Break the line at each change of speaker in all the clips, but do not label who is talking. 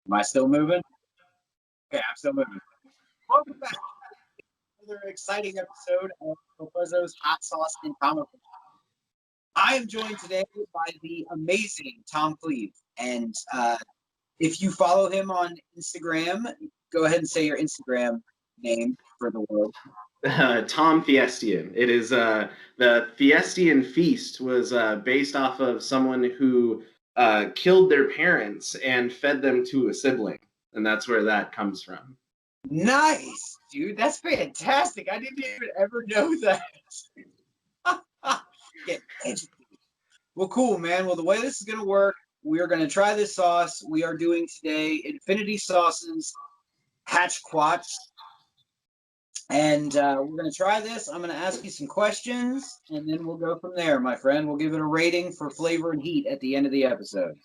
Am I still moving? Okay, I'm still moving. Welcome back to another exciting episode of Elfuzzzo's Hot Sauce and Tom K. I am joined today by the amazing Tom K. And if you follow him on Instagram, go ahead and say your Instagram name for the world.
Tom Fiestian. It is the Fiestian feast was based off of someone who killed their parents and fed them to a sibling, and that's where that comes from.
Nice, dude. That's fantastic. I didn't even ever know that. Get educated. Well, cool, man. Well, the way this is going to work, we are going to try this sauce. We are doing today Infinity Sauces Hatch-Quatch. And we're going to try this. I'm going to ask you some questions, and then we'll go from there, my friend. We'll give it a rating for flavor and heat at the end of the episode.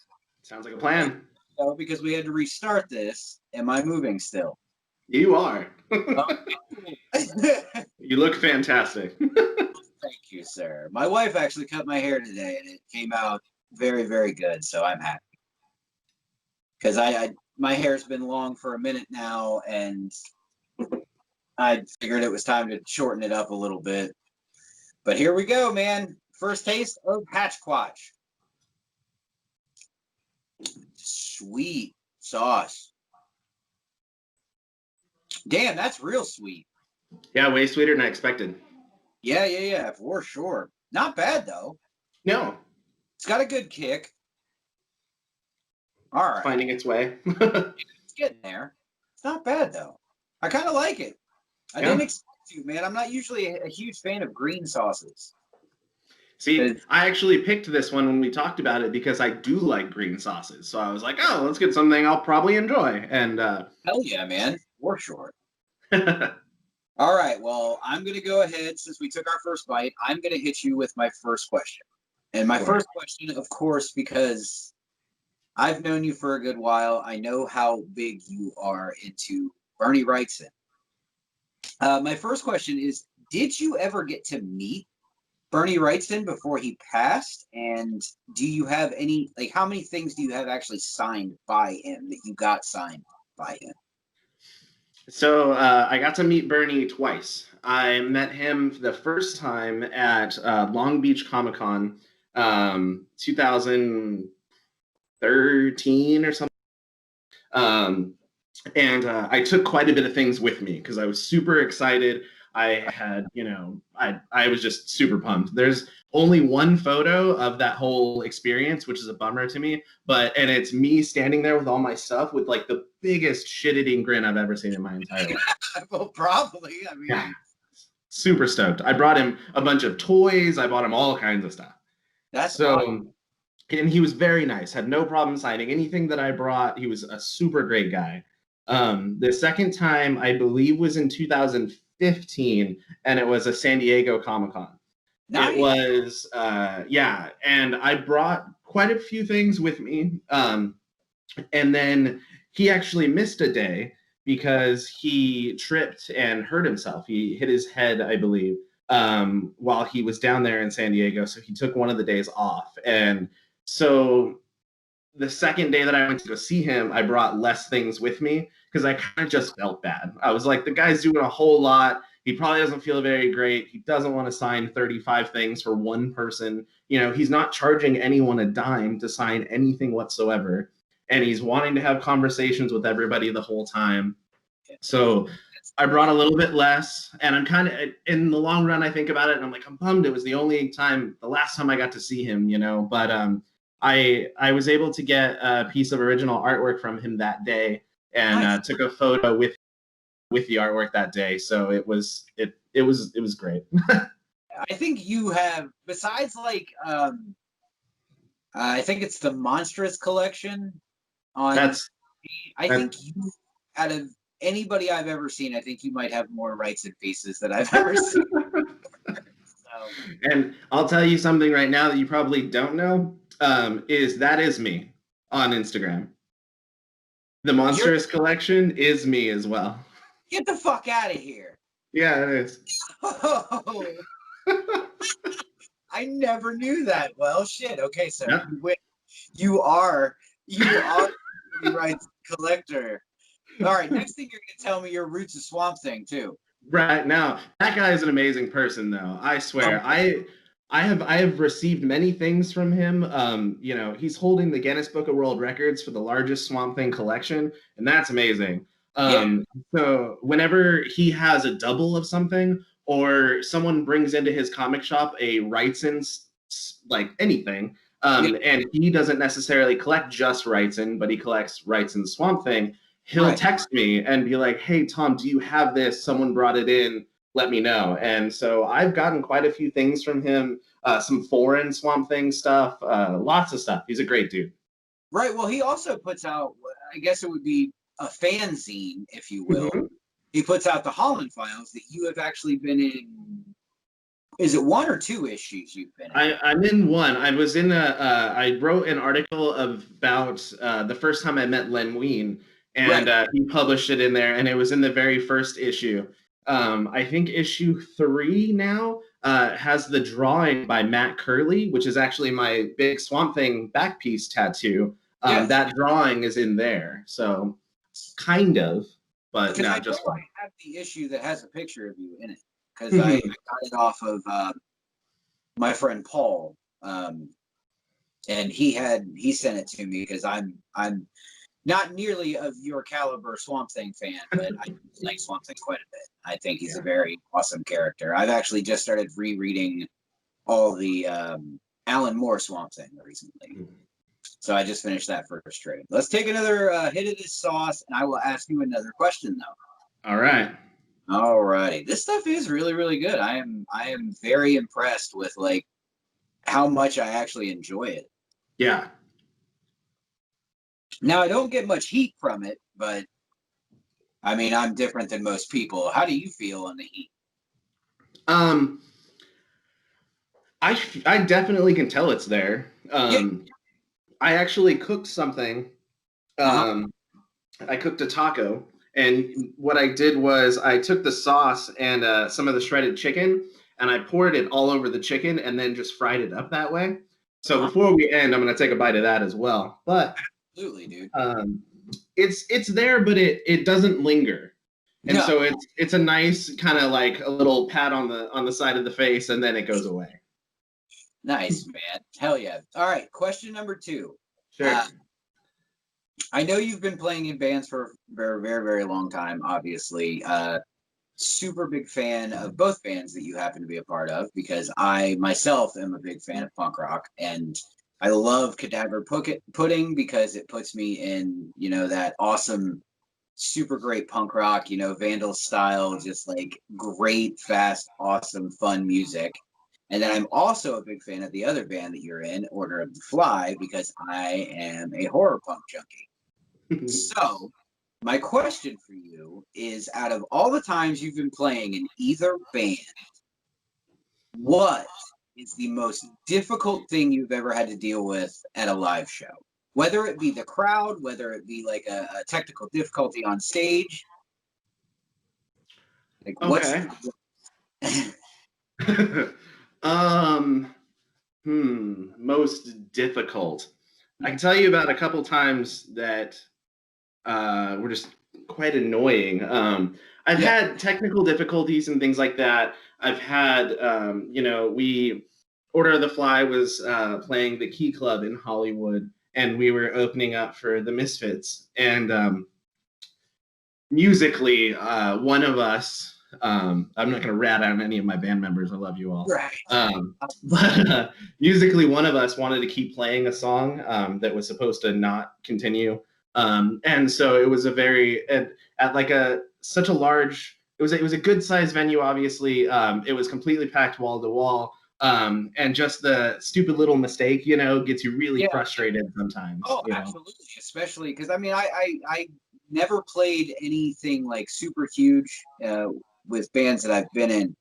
Sounds like a plan.
So, because we had to restart this, am I moving still?
You are.
Okay.
You look fantastic.
Thank you, sir. My wife actually cut my hair today, and it came out very, very good, so I'm happy. Because my hair's been long for a minute now, and I figured it was time to shorten it up a little bit. But here we go, man. First taste of Hatch-Quatch. Sweet sauce. Damn, that's real sweet.
Yeah, way sweeter than I expected.
Yeah, for sure. Not bad, though.
No.
It's got a good kick. All right.
Finding its way.
It's getting there. It's not bad, though. I kind of like it. I didn't expect to, man. I'm not usually a huge fan of green sauces.
See, I actually picked this one when we talked about it because I do like green sauces. So I was like, oh, let's get something I'll probably enjoy. And
hell yeah, man. For sure. All right. Well, I'm going to go ahead. Since we took our first bite, I'm going to hit you with my first question. And my first question, of course, because I've known you for a good while, I know how big you are into Bernie Wrightson. My first question is, did you ever get to meet Bernie Wrightson before he passed? And do you have any, like, how many things do you have actually signed by him that you got signed by him?
So I got to meet Bernie twice. I met him the first time at Long Beach Comic Con, 2013 or something. And I took quite a bit of things with me because I was super excited. I had, I was just super pumped. There's only one photo of that whole experience, which is a bummer to me. And it's me standing there with all my stuff with like the biggest shit-eating grin I've ever seen in my entire life.
Well, probably. I mean,
yeah. Super stoked. I brought him a bunch of toys. I bought him all kinds of stuff.
That's awesome.
And he was very nice. Had no problem signing anything that I brought. He was a super great guy. The second time, I believe, was in 2015, and it was a San Diego Comic-Con. Nice. It was, and I brought quite a few things with me. And then he actually missed a day because he tripped and hurt himself. He hit his head, I believe, while he was down there in San Diego. So he took one of the days off. And so the second day that I went to go see him, I brought less things with me because I kind of just felt bad. I was like, the guy's doing a whole lot. He probably doesn't feel very great. He doesn't want to sign 35 things for one person. He's not charging anyone a dime to sign anything whatsoever. And he's wanting to have conversations with everybody the whole time. So I brought a little bit less. And I'm kind of, in the long run, I think about it, and I'm like, I'm bummed. It was the last time I got to see him, But I was able to get a piece of original artwork from him that day, and took a photo with the artwork that day. So it was great.
I think you have, besides like I think it's the Monstrous collection on. I think you, out of anybody I've ever seen, I think you might have more Wrightson pieces that I've ever seen.
And I'll tell you something right now that you probably don't know. That is me on Instagram. The Monstrous collection is me as well.
Get the fuck out of here.
Yeah, it is.
Oh. I never knew that. Well, shit. Okay, so you are right. collector. All right, next thing you're gonna tell me your roots of Swamp Thing too.
Right now, that guy is an amazing person, though. I swear, I have received many things from him. He's holding the Guinness Book of World Records for the largest Swamp Thing collection, and that's amazing.
Yeah.
So whenever he has a double of something, or someone brings into his comic shop a Wrightson, like anything, and he doesn't necessarily collect just Wrightson, but he collects Wrightson Swamp Thing, he'll text me and be like, "Hey, Tom, do you have this? Someone brought it in. Let me know." And so I've gotten quite a few things from him, some foreign Swamp Thing stuff, lots of stuff. He's a great dude.
Right. Well, he also puts out, I guess it would be a fanzine, if you will.
Mm-hmm.
He puts out the Holland Files that you have actually been in. Is it 1 or 2 issues you've been in?
I'm in 1. I was in I wrote an article about the first time I met Len Wein, and he published it in there, and it was in the very first issue. I think issue 3 now has the drawing by Matt Curley, which is actually my big Swamp Thing back piece tattoo. That drawing is in there, so kind of, but
no,
just
I have the issue that has a picture of you in it, because I got it off of my friend Paul, and he sent it to me because I'm not nearly of your caliber Swamp Thing fan, but I like Swamp Thing quite a bit. I think he's a very awesome character. I've actually just started rereading all the Alan Moore Swamp Thing recently. So I just finished that first trade. Let's take another hit of this sauce, and I will ask you another question, though.
All right.
All righty. This stuff is really, really good. I am very impressed with like how much I actually enjoy it.
Yeah.
Now, I don't get much heat from it, but I mean, I'm different than most people. How do you feel in the heat?
I definitely can tell it's there. I actually cooked something. I cooked a taco, and what I did was I took the sauce and some of the shredded chicken, and I poured it all over the chicken, and then just fried it up that way. So before we end, I'm going to take a bite of that as well. But
absolutely, dude.
It's there, but it doesn't linger, and so it's a nice kind of like a little pat on the side of the face, and then it goes away.
Nice, man. Hell yeah. All right, question number 2.
Sure.
I know you've been playing in bands for a very, very, very long time, obviously. Super big fan of both bands that you happen to be a part of, because I myself am a big fan of punk rock, and I love Cadaver Pudding because it puts me in, that awesome, super great punk rock, Vandal style, just like great, fast, awesome, fun music. And then I'm also a big fan of the other band that you're in, Order of the Fly, because I am a horror punk junkie. So my question for you is, out of all the times you've been playing in either band, what is the most difficult thing you've ever had to deal with at a live show? Whether it be the crowd, whether it be like a technical difficulty on stage. Like,
okay. Most difficult. I can tell you about a couple times that were just quite annoying. I've had technical difficulties and things like that. I've had, Order of the Fly was playing the Key Club in Hollywood, and we were opening up for the Misfits. And musically, one of us, I'm not going to rat out any of my band members. I love you all.
Right.
But musically, one of us wanted to keep playing a song that was supposed to not continue. And so it was at like such a large, it was a good sized venue. Obviously, it was completely packed wall to wall. And just the stupid little mistake, gets you really frustrated sometimes.
Oh, absolutely. Especially because I never played anything like super huge with bands that I've been in,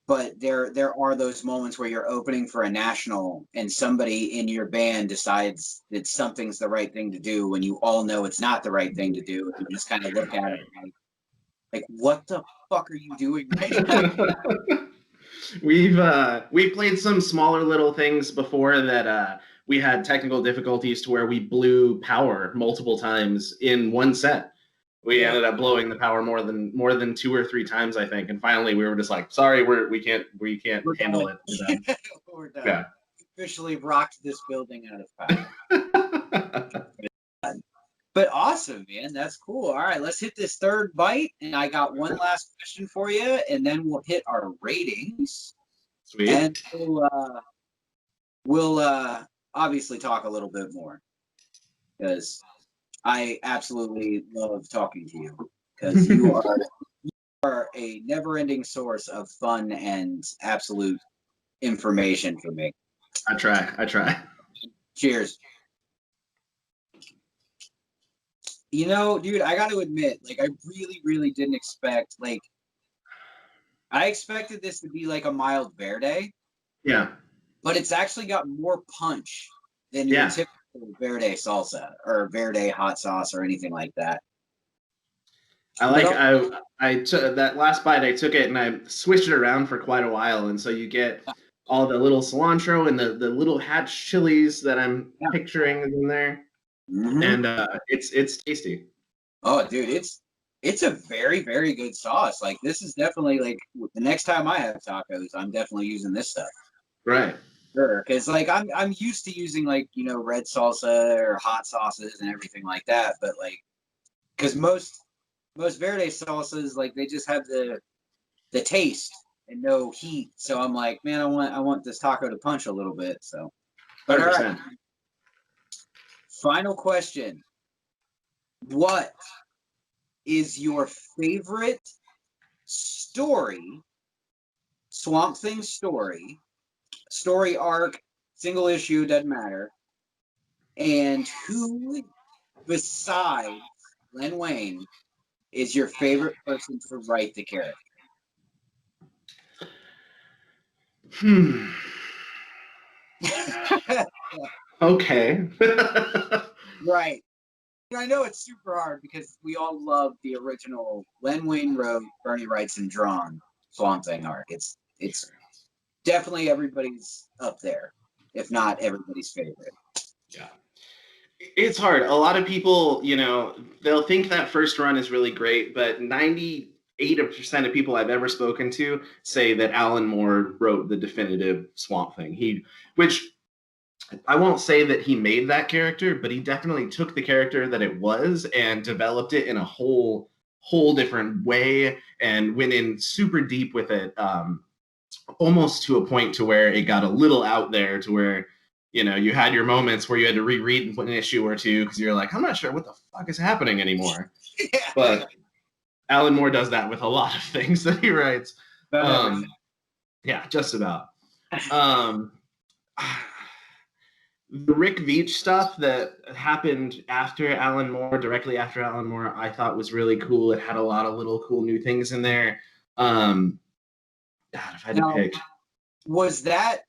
but there are those moments where you're opening for a national and somebody in your band decides that something's the right thing to do when you all know it's not the right thing to do. And you just kind of look at it like, what the fuck are you doing right now?
We've played some smaller little things before that we had technical difficulties to where we blew power multiple times in one set. We ended up blowing the power more than 2 or 3 times, I think. And finally, we were just like, "Sorry, we can't handle it." We're done.
We're done.
Yeah.
Officially rocked this building out of power. But awesome, man. That's cool. All right, let's hit this third bite, and I got one last question for you, and then we'll hit our ratings.
Sweet.
And we'll obviously talk a little bit more, because I absolutely love talking to you, because you are a never-ending source of fun and absolute information for me.
I try.
Cheers. You know, dude, I got to admit, like, I really didn't expect, like, I expected this to be like a mild verde.
Yeah.
But it's actually got more punch than your typical verde salsa or verde hot sauce or anything like that.
I took that last bite, I took it and I switched it around for quite a while. And so you get all the little cilantro and the little hatch chilies that I'm picturing in there. Mm-hmm. And it's tasty.
Oh, dude, it's a very good sauce. Like, this is definitely, like, the next time I have tacos, I'm definitely using this stuff.
Right.
Sure, because like I'm used to using, like, you know, red salsa or hot sauces and everything like that, but like, because most verde salsas, like, they just have the taste and no heat. So I'm like, man, I want this taco to punch a little bit. So, but 100%. All right. Final question: what is your favorite story? Swamp Thing story arc, single issue, doesn't matter. And who besides Len Wein is your favorite person to write the character?
Okay.
Right. I know it's super hard because we all love the original Len Wein wrote, Bernie writes and drawn Swamp Thing arc. It's definitely everybody's up there, if not everybody's favorite.
Yeah. It's hard. A lot of people, you know, they'll think that first run is really great, but 98% of people I've ever spoken to say that Alan Moore wrote the definitive Swamp Thing. Which I won't say that he made that character, but he definitely took the character that it was and developed it in a whole different way and went in super deep with it, almost to a point to where it got a little out there to where, you know, you had your moments where you had to reread an issue or two because you're like, I'm not sure what the fuck is happening anymore. Yeah. But Alan Moore does that with a lot of things that he writes. Yeah, just about. The Rick Veitch stuff that happened after Alan Moore, directly after Alan Moore, I thought was really cool. It had a lot of little cool new things in there. God, if I had to pick.
Was that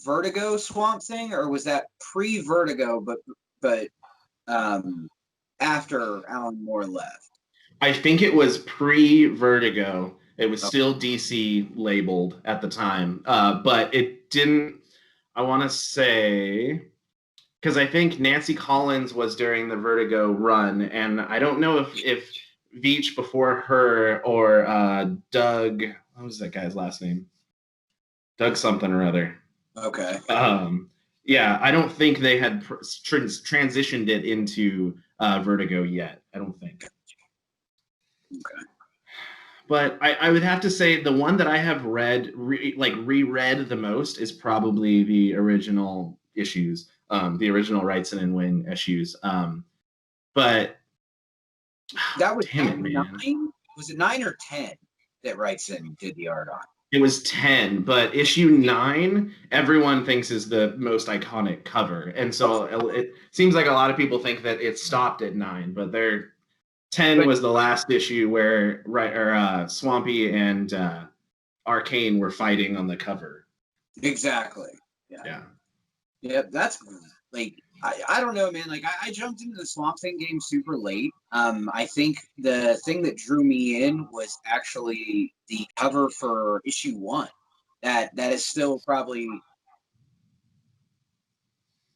Vertigo Swamp Thing, or was that pre-Vertigo, but after Alan Moore left?
I think it was pre-Vertigo. It was still DC labeled at the time, but it didn't. I want to say, because I think Nancy Collins was during the Vertigo run, and I don't know if Veitch before her or Doug. What was that guy's last name? Doug something or other.
Okay.
Yeah, I don't think they had transitioned it into Vertigo yet. I don't think.
Okay.
But I would have to say the one that I have reread the most is probably the original issues, the original Wrightson and Wing issues. But
that was 9. Was it 9 or 10 that Wrightson did the art on?
It was 10, but issue 9, everyone thinks is the most iconic cover. And so it seems like a lot of people think that it stopped at 9, but 10 was the last issue where Swampy and Arcane were fighting on the cover.
Exactly. Yeah, that's like, I don't know, man. Like, I jumped into the Swamp Thing game super late. I think the thing that drew me in was actually the cover for issue 1. That is still probably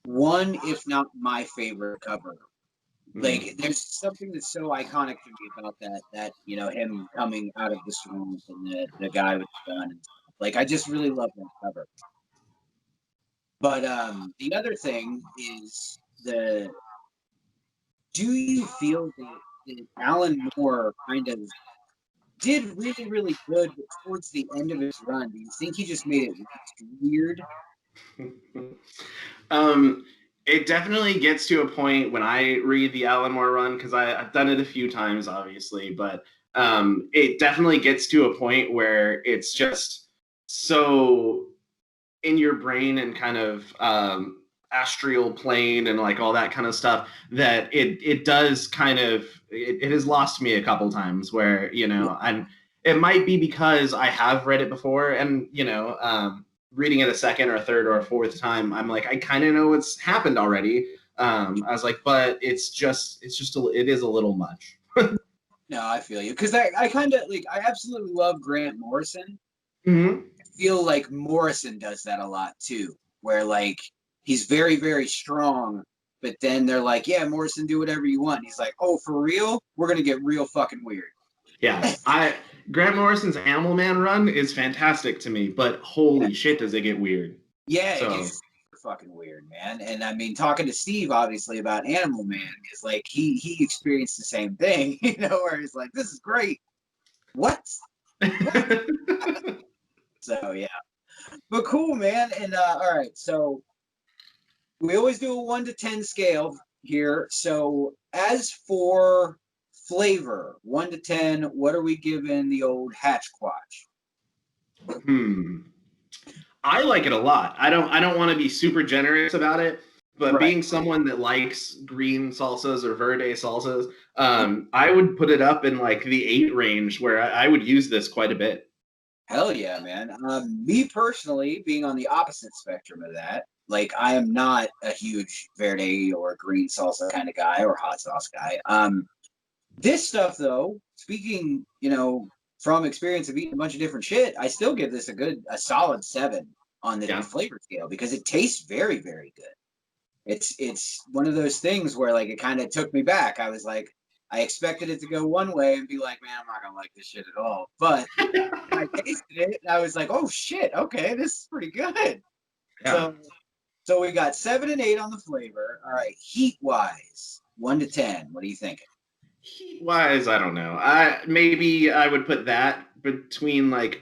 one, if not my favorite cover. Like, there's something that's so iconic to me about that him coming out of the swamp and the guy with the gun and stuff. Like, I just really love that cover. But the other thing is do you feel that Alan Moore kind of did really, really good, but towards the end of his run, do you think he just made it weird?
It definitely gets to a point when I read the Alan Moore run, because I've done it a few times, obviously, but it definitely gets to a point where it's just so in your brain and kind of astral plane and like all that kind of stuff that it does kind of it has lost me a couple times where it might be because I have read it before and reading it a second or a third or a fourth time, I'm like, I kind of know what's happened already. I was like, but it is a little much.
No, I feel you, because I kind of like, I absolutely love Grant Morrison.
Mm-hmm.
I feel like Morrison does that a lot too, where like he's very, very strong, but then they're like, yeah, Morrison, do whatever you want. He's like, oh, for real? We're gonna get real fucking weird.
Yeah, Grant Morrison's Animal Man run is fantastic to me, but holy shit, does it get weird?
Yeah, it gets super fucking weird, man. And I mean, talking to Steve obviously about Animal Man is like he experienced the same thing, where he's like, this is great. What? So yeah, but cool, man. And all right, so we always do a 1 to 10 scale here. So as for flavor, 1 to 10, what are we giving the old Hatch-Quatch?
I like it a lot. I don't want to be super generous about it, but right. Being someone that likes green salsas or verde salsas, I would put it up in like the 8 range, where I would use this quite a bit.
Hell yeah, man. Me personally, being on the opposite spectrum of that, like I am not a huge verde or green salsa kind of guy or hot sauce guy. This stuff though, speaking, from experience of eating a bunch of different shit, I still give this a solid 7 on the flavor scale, because it tastes very, very good. It's one of those things where like it kind of took me back. I was like, I expected it to go one way and be like, man, I'm not gonna like this shit at all. But I tasted it and I was like, oh shit, okay, this is pretty good. Yeah. So we got 7 and 8 on the flavor. All right, heat wise, 1 to 10. What are you thinking?
Heat wise, I don't know. Maybe I would put that between like,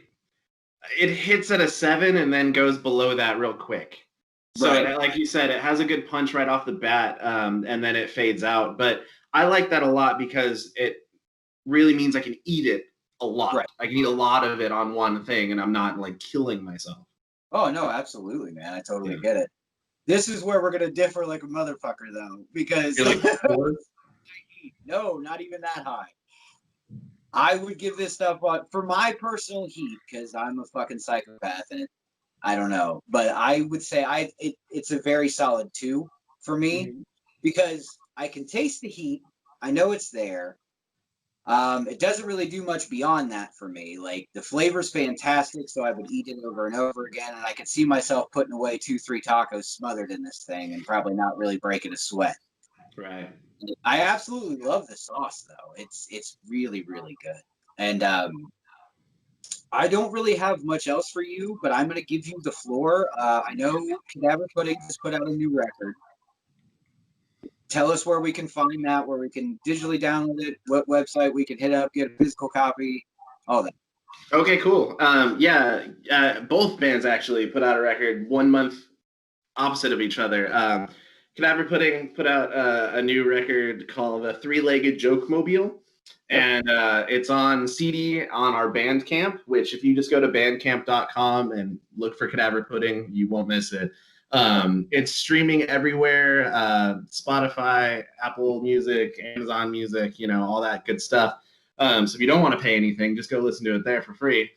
it hits at a 7 and then goes below that real quick. So right. Like you said, it has a good punch right off the bat, and then it fades out. But I like that a lot because it really means I can eat it a lot. Right. I can eat a lot of it on one thing, and I'm not like killing myself.
Oh no, absolutely, man. I totally get it. This is where we're gonna differ like a motherfucker, though, because
you're like,
no, not even that high. I would give this stuff for my personal heat, because I'm a fucking psychopath, and I don't know, but I would say it's a very solid 2 for me, because I can taste the heat. I know it's there. It doesn't really do much beyond that for me. Like, the flavor's fantastic, so I would eat it over and over again, and I could see myself putting away 2-3 tacos smothered in this thing and probably not really breaking a sweat.
Right.
I absolutely love the sauce, though. It's really, really good. And I don't really have much else for you, but I'm going to give you the floor. I know Cadaver Pudding just put out a new record. Tell us where we can find that, where we can digitally download it, what website we can hit up, get a physical copy, all that.
Okay, cool. Both bands actually put out a record 1 month opposite of each other. Cadaver Pudding put out a new record called The Three-Legged Joke Mobile. And it's on CD on our Bandcamp, which if you just go to bandcamp.com and look for Cadaver Pudding, you won't miss it. It's streaming everywhere, Spotify, Apple Music, Amazon Music, all that good stuff. So if you don't want to pay anything, just go listen to it there for free.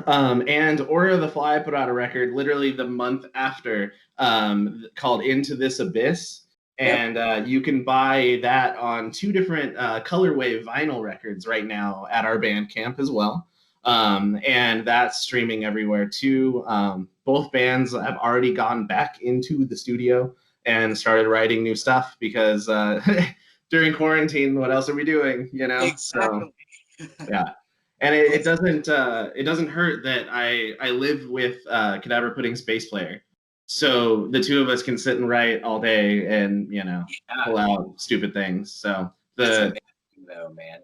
And Order of the Fly put out a record literally the month after, called Into This Abyss. And you can buy that on 2 different colorway vinyl records right now at our Bandcamp as well. And that's streaming everywhere too. Both bands have already gone back into the studio and started writing new stuff because during quarantine, what else are we doing? You know,
Exactly.
So yeah. And it doesn't hurt that I live with Cadaver Pudding's bass player, so the two of us can sit and write all day and pull out stupid things. So
That's amazing, though, man.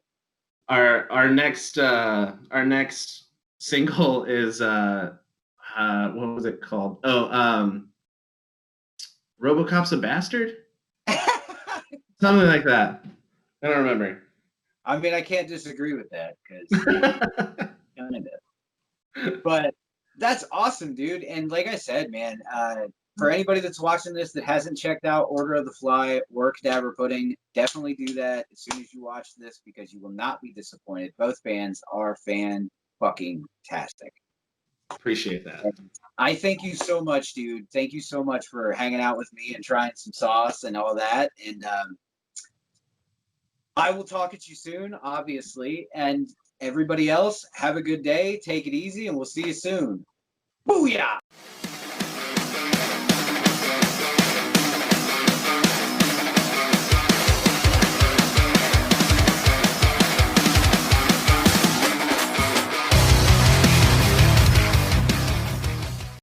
our next single is what was it called? Oh, RoboCop's a bastard, something like that. I don't remember.
I mean, I can't disagree with that because but that's awesome, dude. And like I said, man, for anybody that's watching this that hasn't checked out Order of the Fly or Cadaver Pudding, definitely do that as soon as you watch this because you will not be disappointed. Both bands are fan-fucking-tastic.
Appreciate that.
And I thank you so much, dude. Thank you so much for hanging out with me and trying some sauce and all that. And I will talk at you soon, obviously. And everybody else, have a good day. Take it easy, and we'll see you soon. Booyah!